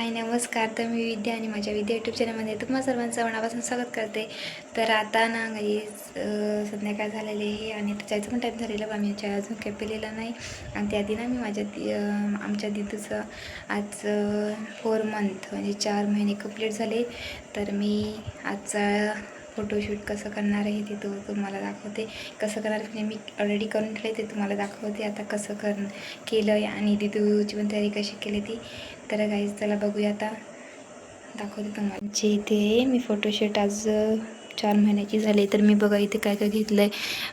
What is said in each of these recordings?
हाय नमस्कार. तर मी विद्या आणि माझ्या विद्या यूट्यूब चॅनलमध्ये तुम्हा सर्वांचं मनापासून स्वागत करते. तर आता ना संध्याकाळ झालेली आहे आणि जायचं पण टाईम झालेला बा. मी चहा अजून काही पिलेला नाही. आणि त्याआधी ना मी आमच्या दिदूचं आज 4 मंथ म्हणजे 4 महिने कंप्लीट झाले. तर मी आजचा फोटोशूट कसं करणार आहे ते तुम्हाला दाखवते. कसं करणार म्हणजे मी ऑलरेडी करून ठेवले ते तुम्हाला दाखवते. आता कसं केलं आहे आणि दिदूची पण तयारी कशी केली ती. तर गाईज चला बघूया. आता दाखवते तुम्हाला. जे इथे मी फोटोशूट आज 4 महिन्याची झाली. तर मी बघा इथे काय काय घेतलं आहे.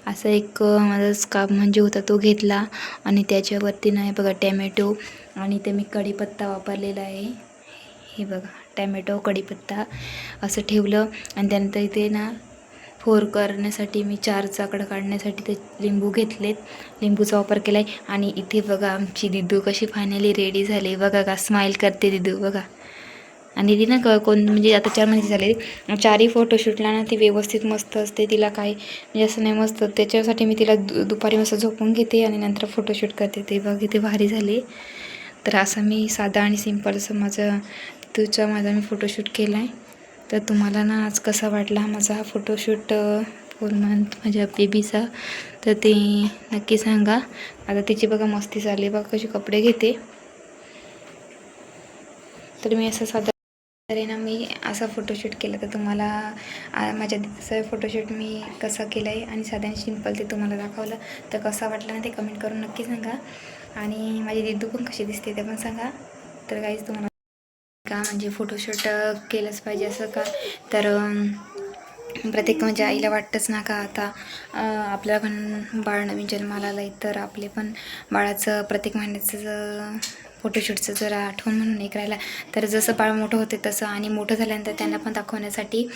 असं एक माझा स्कार्फ म्हणजे होता तो घेतला आणि त्याच्यावरती नाही बघा टॅमॅटो आणि ते मी कढीपत्ता वापरलेला आहे. हे बघा टॅमॅटो कढीपत्ता असं ठेवलं. आणि त्यानंतर इथे ना फोर करण्यासाठी मी 4 चाकडं काढण्यासाठी ते लिंबू घेतलेत. लिंबूचा वापर केला आहे. आणि इथे बघा आमची दिदू कशी फायनली रेडी झाली. बघा का स्माईल करते दिदू बघा. आणि ती ना कोण म्हणजे आता 4 महिने झाले 4ही फोटोशूटला ना ती व्यवस्थित मस्त असते. तिला काही म्हणजे असं नाही मस्त. त्याच्यासाठी मी तिला दुपारी मस्त झोपून घेते आणि नंतर फोटोशूट करते. ते बघ इथे भारी झाले. तर असा मी साधा आणि सिंपल असं माझा मी फोटोशूट केला आहे. तर तुम्हाला ना आज कसा वाटला माझा हा फोटोशूट 4 मंथ माझ्या बेबीचा. तर ते नक्की सांगा. आता तिची बघा मस्ती चालली बघा कशी कपडे घेते. तर मी असं साधा ना मी असा फोटोशूट केला. तर तुम्हाला माझ्या दिदीचं फोटोशूट मी कसं केलं आहे आणि साधा सिंपल ते तुम्हाला दाखवलं. तर कसा वाटला ना ते कमेंट करून नक्की सांगा. आणि माझी दिदू पण कशी दिसते ते पण सांगा. तर काहीच तुम्हाला का म्हणजे फोटोशूट केलंच पाहिजे असं का. तर प्रत्येक म्हणजे आईला वाटतंच ना का आता आपल्याला पण बाळ नवीन जन्माला आलं आहे. तर आपले पण बाळाचं प्रत्येक महिन्याचं फोटोशूटचं जर आठवण म्हणून एक राहिला. तर जसं बाळ मोठं होते तसं आणि मोठं झाल्यानंतर त्यांना पण दाखवण्यासाठी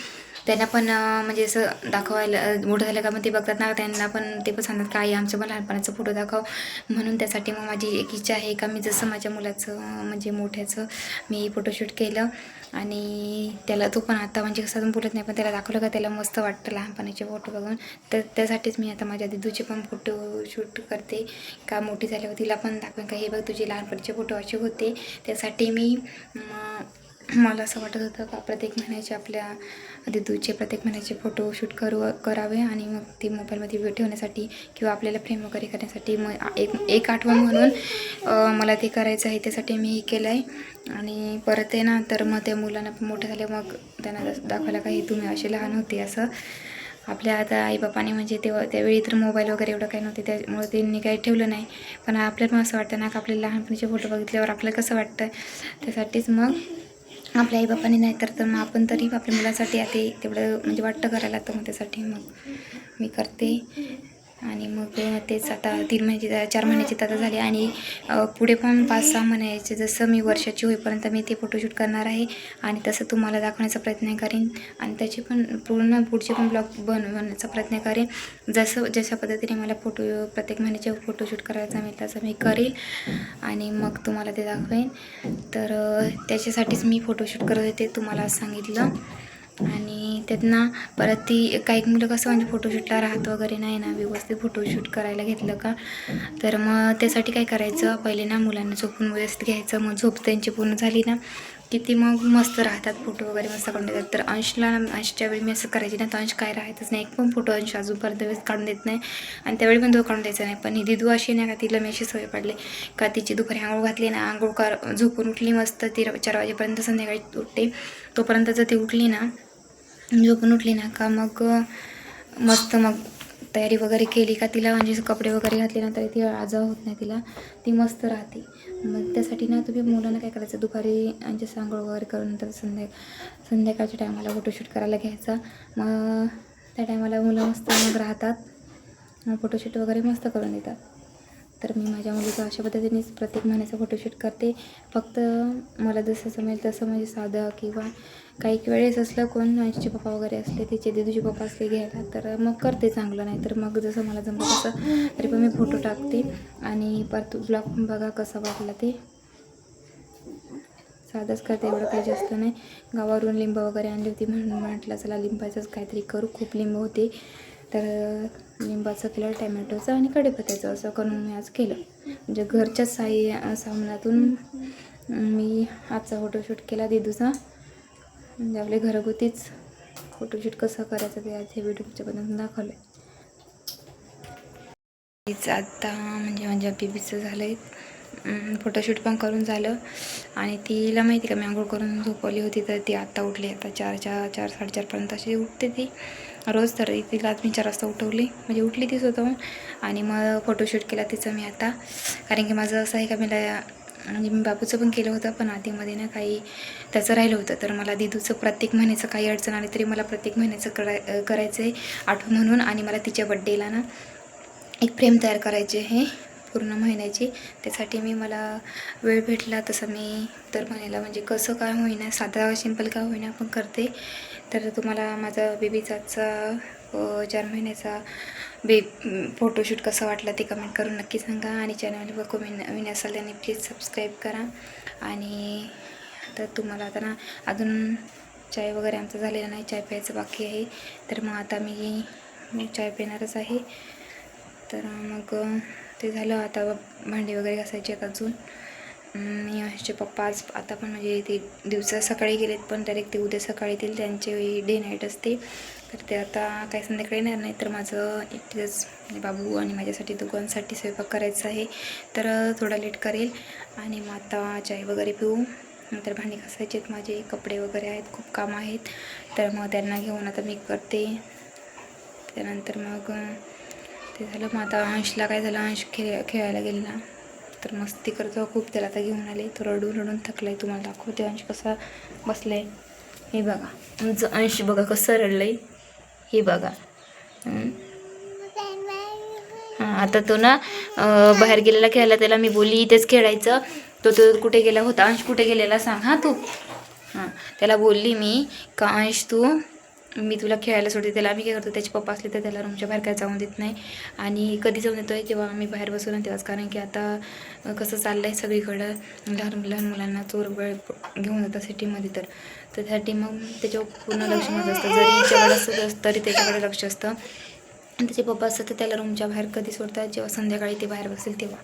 त्यांना पण म्हणजे असं दाखवायला मोठं झालं का मग ते बघतात ना त्यांना पण ते पण सांगतात का आई आमचं पण लहानपणाचं फोटो दाखव. म्हणून त्यासाठी मग माझी एक इच्छा आहे का मी जसं माझ्या मुलाचं म्हणजे मोठ्याचं मी फोटोशूट केलं आणि त्याला तो पण आता म्हणजे कसं अजून बोलत नाही पण त्याला दाखवलं का त्याला मस्त वाटतं लहानपणाचे फोटो बघून. तर त्यासाठीच मी आता माझ्या दिदूचे पण फोटोशूट करते का मोठी झाल्यावर तिला पण दाखवेन का हे बघ तुझे लहानपणीचे फोटो असे होते. त्यासाठी मला असं वाटत होतं का प्रत्येक महिन्याचे आपल्या दिदूचे प्रत्येक महिन्याचे फोटोशूट करावे आणि मग ते मोबाईलमध्ये ठेवण्यासाठी किंवा आपल्याला फ्रेम वगैरे करण्यासाठी मग एक आठवण म्हणून मला ते करायचं आहे. त्यासाठी मी हे केलं आहे. आणि परत आहे ना तर मग त्या मुलांना पण मोठं झाले मग त्यांना दाखवायला काही तुम्ही असे लहान होते असं. आपल्या आता आईबापाने म्हणजे त्यावेळी तर मोबाईल वगैरे एवढं काही नव्हते त्यामुळे त्यांनी काही ठेवलं नाही. पण आपल्याला असं वाटतं ना का आपल्या लहानपणीचे फोटो बघितल्यावर आपल्याला कसं वाटतं. त्यासाठीच मग आपल्या आईबापाने नाही तर मग आपण तरी आपल्या मुलासाठी आता तेवढं म्हणजे वाटतं करायला. तर मग त्यासाठी मग मी करते. आणि मग तेच आता 3 महिन्याची 4 महिन्याची आता झाली आणि पुढे पण 5-6 महिन्याचे जसं मी वर्षाची होईपर्यंत मी ते फोटोशूट करणार आहे. आणि तसं तुम्हाला दाखवण्याचा प्रयत्न करेन आणि त्याचे पण पुढचे पण ब्लॉग बनवण्याचा प्रयत्न करेन. जशा पद्धतीने मला प्रत्येक महिन्याचे फोटोशूट करायचा मिळेल तसं मी करेल आणि मग तुम्हाला ते दाखवेन. तर त्याच्यासाठीच मी फोटोशूट करत होते तुम्हाला सांगितलं. आणि त्यात ना परत ती काही मुलं कसं म्हणजे फोटोशूटला राहत वगैरे नाही ना व्यवस्थित फोटोशूट करायला घेतलं का. तर मग त्यासाठी काय करायचं पहिले ना मुलांना झोपून व्यवस्थित घ्यायचं. मग झोप त्यांची पूर्ण झाली ना की ती मग मस्त राहतात फोटो वगैरे मस्त काढून देतात. तर अंशच्या वेळी मी असं करायची ना तर अंश काय राहायचंच नाही. एक पण फोटो अंश अजूनपर्यंत वेळेस काढून देत नाही आणि त्यावेळी पण तो काढून द्यायचा नाही. पण ही दिदू अशी नाही का तिला मी अशी सवय पडली का तिची दुपारी आंघोळ घातली ना झोपून उठली मस्त 4 वाजेपर्यंत संध्याकाळी उठते. तोपर्यंत जर ती उठली ना झोपून उठली ना का मग मस्त मग तयारी वगैरे केली का तिला म्हणजे कपडे वगैरे घातले ना तरी ती आजा होत नाही. तिला ती मस्त राहते. मग त्यासाठी ना तुम्ही मुलांना काय करायचं दुपारी म्हणजे आंघोळ वगैरे करून नंतर संध्याकाळच्या टायमाला फोटोशूट करायला घ्यायचा. मग त्या टायमाला मुलं मस्त मग राहतात. मग फोटोशूट वगैरे मस्त करून देतात. तर मी माझ्या मुलीचं अशा पद्धतीनेच प्रत्येक महिन्याचं फोटोशूट करते. फक्त मला जसं जमेल तसं म्हणजे साधं किंवा काही वेळेस असलं कोण अंशचे पप्पा वगैरे असले तिचे दिदूचे पप्पा असले घ्यायला तर मग करते चांगलं. नाही तर मग जसं मला जमलं तसं तरी पण मी फोटो टाकते. आणि परत ब्लॉग पण बघा कसा वाटला ते साधंच करते एवढं काही जास्त नाही. गावावरून लिंब वगैरे आणली होती म्हणून म्हटलं चला लिंबाचंच काहीतरी करू. खूप लिंब होते तर लिंबाचं केलं टॅमॅटोचं आणि कढीपत्त्याचं असं करून मी आज केलं. म्हणजे घरच्याच सामानातून मी आजचा फोटोशूट केला दिदूचा, म्हणजे आपले घरगुतीच फोटोशूट कसं करायचं ते आज हे व्हिडिओच्या बद्दल दाखवलं आहे. तिचं आत्ता म्हणजे माझ्या बेबीचं झालं आहे, फोटोशूट पण करून झालं आणि तिला माहिती का मी आंघोळ करून झोपवली होती, तर ती आत्ता उठली. आता 4:30 अशी उठते ती रोज. तर तिला आज मी 4 वाजता उठवली, म्हणजे उठली ती स्वतःहून आणि मग फोटोशूट केला तिचं मी आता. कारण की माझं असं आहे का मला म्हणजे मी बाबूचं पण केलं होतं, पण आधीमध्ये ना काही त्याचं राहिलं होतं. तर मला दिदूचं प्रत्येक महिन्याचं काही अडचण आली तरी मला प्रत्येक महिन्याचं करायचं आहे आठवण म्हणून. आणि मला तिच्या बड्डेला ना एक फ्रेम तयार करायची आहे पूर्ण महिन्याची. त्यासाठी मला वेळ भेटला तसं मी तर महिन्याला म्हणजे कसं काय होईना, साधा सिंपल काय होईना पण करते. तर तुम्हाला माझा बेबीचाचा 4 महिन्याचा फोटोशूट कसा वाटला ते कमेंट करून नक्की सांगा. आणि चॅनलवर कोणी नवीन असाल त्यांनी प्लीज सबस्क्राईब करा. आणि तर तुम्हाला आता ना अजून चाय वगैरे आमचं झालेलं नाही, चाय प्यायचं बाकी आहे. तर मग आता मी चाय पिणारच आहे. तर मग ते झालं. आता भांडी वगैरे घासायची आहेत अजून. यांचे पप्पा आज आता पण म्हणजे ते दिवसा सकाळी गेलेत, पण डायरेक्ट ते उद्या सकाळी येतील, त्यांचे डे नाईट असते. तर ते आता काही संध्याकाळी येणार नाही. तर माझं एकटीच बाबू आणि माझ्यासाठी दोघांसाठी स्वयंपाक करायचा आहे, तर थोडा लेट करेल. आणि मग आता चाय वगैरे पिऊ, नंतर भांडी घासायचे आहेत, माझे कपडे वगैरे आहेत, खूप कामं आहेत. तर मग त्यांना घेऊन आता मी करते. त्यानंतर मग ते झालं. मग आता अंशला काय झालं, अंश खेळायला गेला तर मस्ती करतो खूप. त्याला आता घेऊन आले, तो रडून थकला आहे. तुम्हाला दाखवते अंश कसा बसला आहे. हे बघा आमचं अंश, बघा कसं रडलं आहे, हे बघा. हां, आता तो ना बाहेर गेलेला खेळायला, त्याला मी बोलली इथेच खेळायचं. तो कुठे गेला होता, अंश कुठे गेलेला सांग हां तू. हां, त्याला बोलली मी का अंश मी तुला खेळायला सोडते. त्याला आम्ही काय करतो, त्याचे पप्पा असले तर त्याला रूमच्या बाहेर काय जाऊन देत नाही. आणि कधी जाऊन देतो आहे जेव्हा आम्ही बाहेर बसू ना तेव्हाच. कारण की आता कसं चाललं आहे सगळीकडं, लहान मुलांना चोर वेळ घेऊन जातात सिटीमध्ये. तर त्यासाठी मग त्याच्यावर पूर्ण लक्ष माझं असतं. जरी हिच्याकडे असतं तरी त्याच्याकडे लक्ष असतं. आणि त्याचे पप्पा असतात तर त्याला रूमच्या बाहेर कधी सोडतात, जेव्हा संध्याकाळी ते बाहेर बसेल तेव्हा.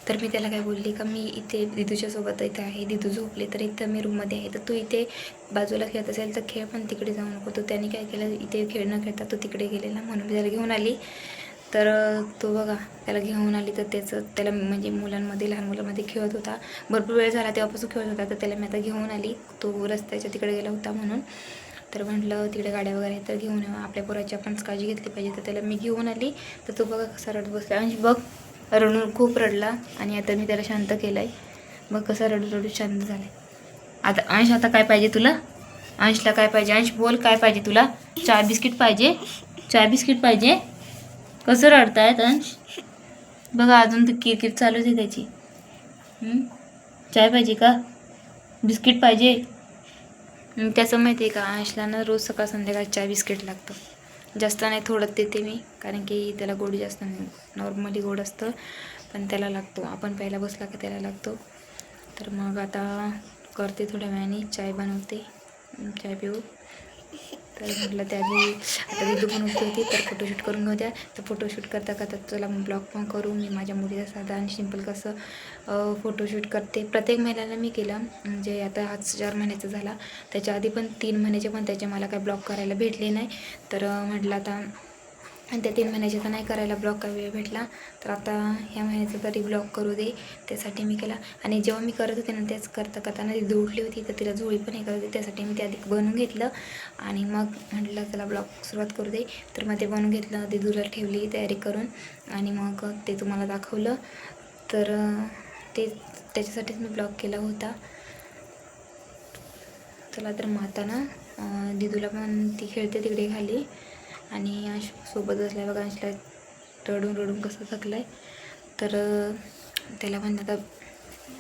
तर मी त्याला काय बोलली का मी इथे दिदूच्या सोबत इथे आहे, दिदू झोपले तर इथं मी रूममध्ये आहे, तर तू इथे बाजूला खेळत असेल तर खेळ, पण तिकडे जाऊ नको. तो त्याने काय केलं, इथे खेळ न खेळता तो तिकडे गेलेला, म्हणून मी त्याला घेऊन आली. तर तो बघा त्याला घेऊन आली, तर त्याला म्हणजे लहान मुलांमध्ये खेळत होता. भरपूर वेळ झाला तेव्हापासून खेळत होता. तर त्याला मी आता घेऊन आली, तो रस्त्याच्या तिकडे गेला होता म्हणून. तर म्हटलं तिकडे गाड्या वगैरे तर घेऊन आपल्या पोराची आपणच काळजी घेतली पाहिजे. तर त्याला मी घेऊन आली. तर तो बघा कसा रडत बसला, अंश बघ रडून खूप रडला. आणि आता मी त्याला शांत केलं आहे, बघ कसा रडू शांत झाला आहे. आता अंश आता काय पाहिजे तुला, अंशला काय पाहिजे, अंश बोल काय पाहिजे तुला, चाय बिस्किट पाहिजे, चाय बिस्किट पाहिजे. कसं रडतायत अंश, बघा अजून तर किरकिर चालूच आहे त्याची. चाय पाहिजे का, बिस्किट पाहिजे. त्याचं माहिती आहे का, अंशला ना रोज सकाळ संध्याकाळ चाय बिस्किट लागतं. जास्त नाही, थोडं देते मी, कारण की त्याला गोड जास्त नाही, नॉर्मली गोड असतं पण त्याला लागतो. आपण पहिला बसला का त्याला लागतो. तर मग आता करते थोड्या वेळाने चाय बनवते, चाय पिऊ. तर म्हटलं त्याआधी आता दिदू पण उठली होती, तर फोटोशूट करून घेऊ द्या. तर फोटोशूट करता चला मग ब्लॉग पण करू. मी माझ्या मुलीचा साधा आणि सिंपल कसं फोटोशूट करते. प्रत्येक महिन्याला मी केलं, म्हणजे आता हा 4 महिन्याचा झाला, त्याच्या आधी पण 3 महिन्याचे पण त्याचे मला काय ब्लॉग करायला भेटले नाही. तर म्हटलं आता आणि त्या 3 महिन्याचे तर नाही करायला ब्लॉग काय वेळ भेटला, तर आता ह्या महिन्याचा तरी ब्लॉग करू दे, त्यासाठी मी केला. आणि जेव्हा मी करत होते ना तेच करताना ती उठली होती, तर तिला झोळी पण हे करत होती, त्यासाठी मी ते आधी बनवून घेतलं. आणि मग म्हटलं त्याला ब्लॉग सुरुवात करू दे. तर मग ते बनवून घेतलं, ते दुला ठेवली तयारी करून, आणि मग ते तुम्हाला दाखवलं. तर त्याच्यासाठीच मी ब्लॉग केला होता. चला तर मग आता ना दिदूला पण ती खेळते तिकडे खाली, आणि अंश सोबत बसला बघा. अंशला रडून कसं थकलं आहे. तर त्याला पण आता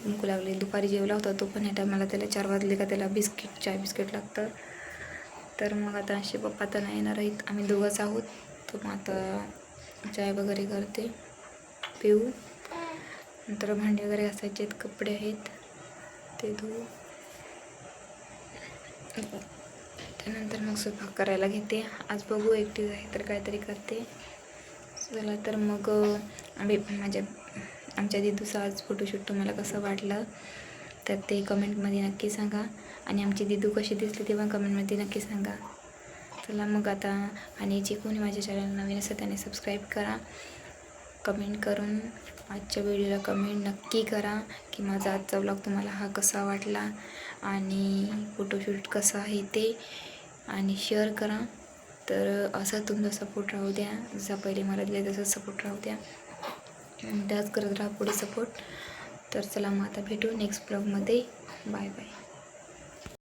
भूक लागली, दुपारी जेवला होता तो पण, ह्या टायमाला त्याला 4 वाजले का त्याला चाय बिस्किट लागतं. तर मग आता अंशचे पप्पा तर नाही येणार आहेत, आम्ही दोघंच आहोत. तर मग आता चाय वगैरे करते, पिऊ. नंतर भांडी वगैरे घासायचे आहेत, कपडे आहेत ते धुऊ. त्यानंतर मग स्वयंपाक करायला घेते. आज बघू एकटीच आहे तर काहीतरी करते. चला तर मग आमच्या दिदूचा आज फोटोशूट तुम्हाला कसं वाटलं तर ते कमेंटमध्ये नक्की सांगा. आणि आमची दिदू कशी दिसली ते पण कमेंटमध्ये नक्की सांगा. चला मग आता, आणि जे कोणी माझ्या चॅनल नवीन असेल त्याने सबस्क्राईब करा. कमेंट करून आजच्या व्हिडिओला कमेंट नक्की करा की माझा आजचा व्लॉग तुम्हाला हा कसा वाटला आणि फोटोशूट कसा आहे ते, आणि शेअर करा. तर असा तुमचा सपोर्ट राहू द्या, जसा पहिले मला दिला तसा सपोर्ट राहू द्या. त्याच करत राहा पुढे सपोर्ट. तर चला मग आता भेटू नेक्स्ट ब्लॉगमध्ये. Bye bye.